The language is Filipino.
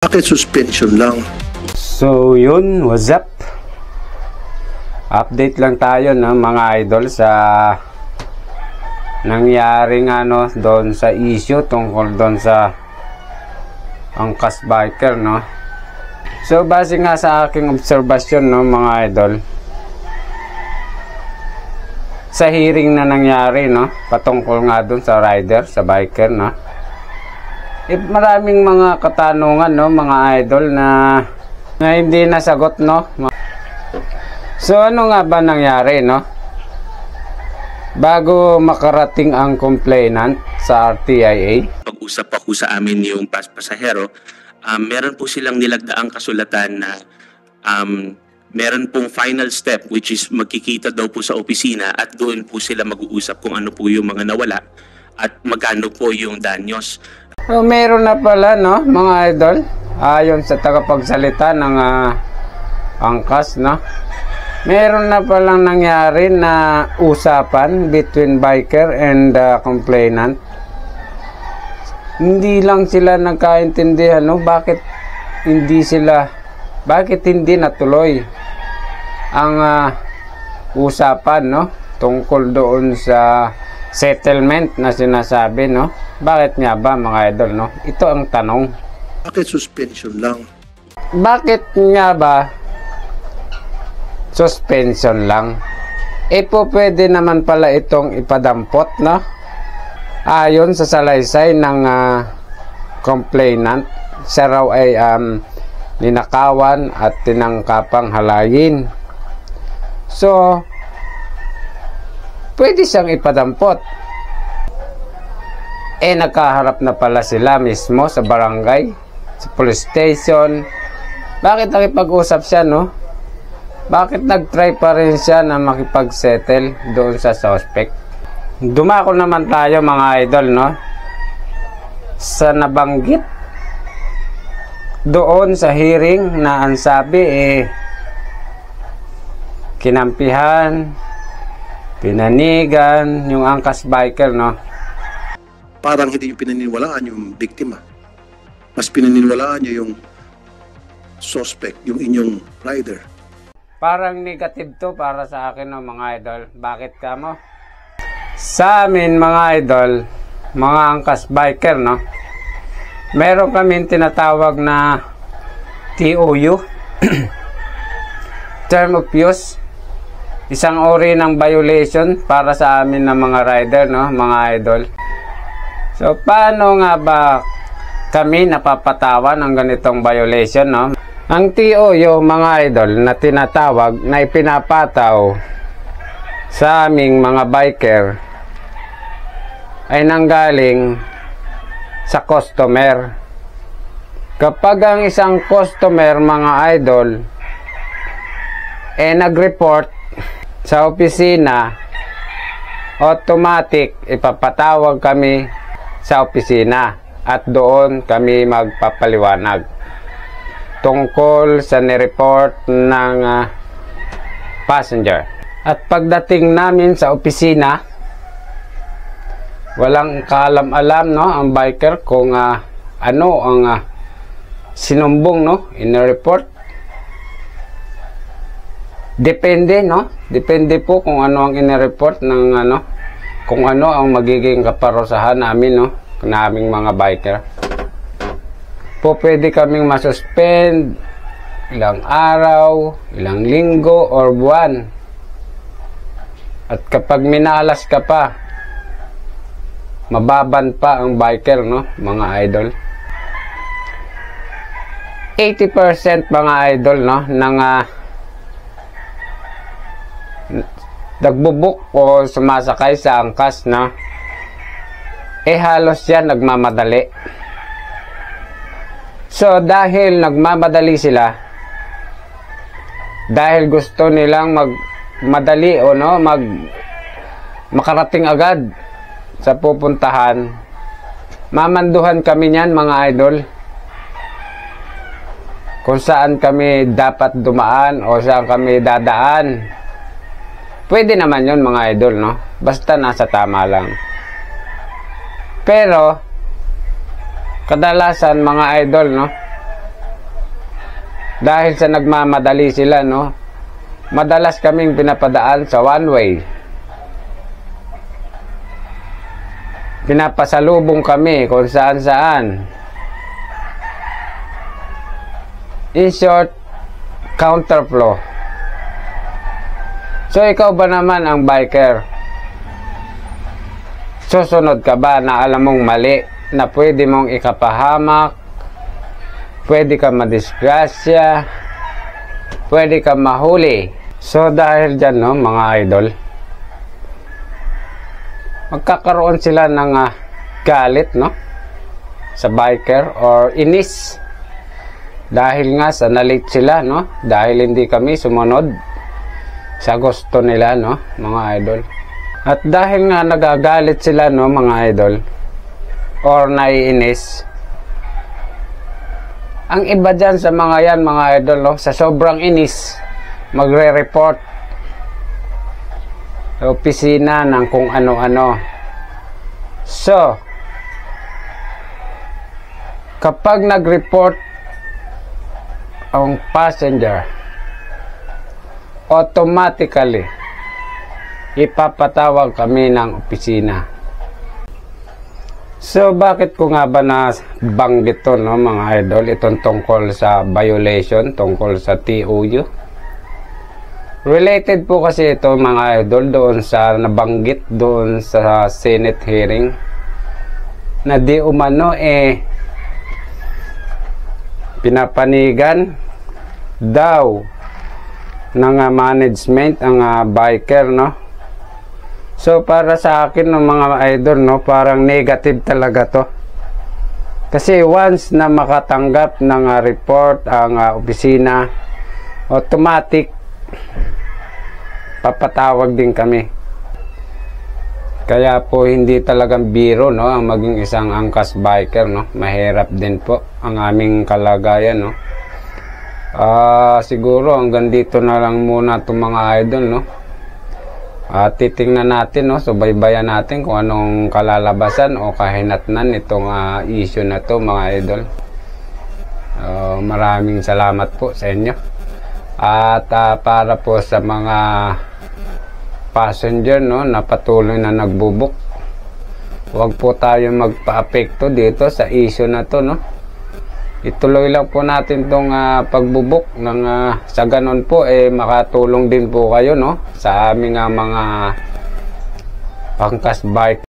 Bakit suspension lang? So yun, what's up? Update lang tayo no, mga idol sa nangyaring doon sa issue tungkol doon sa angkas biker no. So base nga sa aking obserbasyon no mga idol, sa hearing na nangyari no, patungkol nga doon sa rider, sa biker no, maraming mga katanungan no mga idol na hindi nasagot no. So ano nga ba nangyari no bago makarating ang complainant sa RTIA? Pag-usap ako sa amin yung pasahero, meron po silang nilagdaang kasulatan na meron pong final step which is magkikita daw po sa opisina at doon po sila mag-uusap kung ano po yung mga nawala at magkano po yung danyos. So, meron na pala no mga idol, ayon sa tagapagsalita ng angkas no, meron na palang nangyari na usapan between biker and complainant. Hindi lang sila nagkaintindihan no, bakit hindi natuloy ang usapan no tungkol doon sa settlement na sinasabi no. Bakit nga ba mga idol no? Ito ang tanong. Bakit suspension lang? Bakit nga ba suspension lang? Po pwede naman pala itong ipadampot no? Ayon sa salaysay ng complainant, siya raw ay ninakawan at tinangkapang halayin. So pwede siyang ipadampot. Nagkaharap na pala sila mismo sa barangay, sa police station. Bakit nakipag-usap siya no? Bakit nag-try pa rin siya na makipag-settle doon sa suspect? Dumako naman tayo mga idol no sa nabanggit doon sa hearing na ang sabi kinampihan, pinanigan yung angkas biker no. Parang hindi yung pinaniniwalaan yung biktima. Mas pinaniniwalaan nyo yung suspect, yung inyong rider. Parang negative to para sa akin no mga idol. Bakit ka mo? Sa amin mga idol, mga angkas biker no, meron kami tinatawag na TOU term of use, isang uri ng violation para sa amin ng mga rider no mga idol. So paano nga ba kami napapatawan ng ganitong violation no? Ang TOU mga idol na tinatawag na ipinapataw sa aming mga biker ay nanggaling sa customer. Kapag ang isang customer mga idol nag-report sa opisina, automatic ipapatawag kami sa opisina at doon kami magpapaliwanag tungkol sa nireport ng passenger. At pagdating namin sa opisina, walang kaalam-alam no ang biker kung ano ang sinumbong no in-report. Depende no, depende po kung ano ang in-report ng kung ano ang magiging kaparusahan namin no, naming mga biker. Po pwede kaming masuspend ilang araw, ilang linggo or buwan. At kapag minalas ka pa, mababan pa ang biker no mga idol. 80% mga idol no ng nagbubuk o sumasakay sa angkas na halos yan nagmamadali. So dahil nagmamadali sila, dahil gusto nilang magmadali o no makarating agad sa pupuntahan, mamanduhan kami niyan mga idol kung saan kami dapat dumaan o saan kami dadaan. Pwede naman yun mga idol no, basta nasa tama lang. Pero kadalasan mga idol no, Dahil sa nagmamadali sila, no? Madalas kaming pinapadaan sa one way. Pinapasalubong kami kung saan-saan. In short, counterflow. So ikaw ba naman ang biker? Susunod ka ba na alam mong mali, na pwede mong ikapahamak, pwede ka madisgrasya, pwede ka mahuli? So dahil dyan, no, mga idol, magkakaroon sila ng galit, no, sa biker or inis. Dahil nga sa nalit sila, no, dahil hindi kami sumunod sa gusto nila, no, mga idol. At dahil nga nagagalit sila, no, mga idol, or naiinis, ang iba dyan sa mga yan, mga idol, no, sa sobrang inis, magre-report sa opisina ng kung ano-ano. So, kapag nag-report ang passenger, automatically ipapatawag kami ng opisina. So bakit ko nga ba na banggit to, no, mga idol, itong tungkol sa violation, tungkol sa TOU? Related po kasi ito, mga idol, doon sa nabanggit doon sa Senate hearing na di umano pinapanigan daw ng management ang biker, no? So para sa akin, no, mga idol, no, parang negative talaga to. Kasi once na makatanggap ng report ang opisina, automatic papatawag din kami. Kaya po hindi talagang biro, no, ang maging isang angkas biker, no. Mahirap din po ang aming kalagayan, no. Siguro hanggang dito na lang muna itong mga idol, no. Titingnan natin, no, subaybayan natin kung anong kalalabasan o kahinatnan itong issue na to, mga idol. Maraming salamat po sa inyo. At para po sa mga passenger, no, na patuloy na nagbubuk, huwag po tayo magpa-apekto dito sa issue na to, no. Ituloy lang po natin tong pagbubuk ng sa ganon po makatulong din po kayo, no, sa aming mga pangkas bike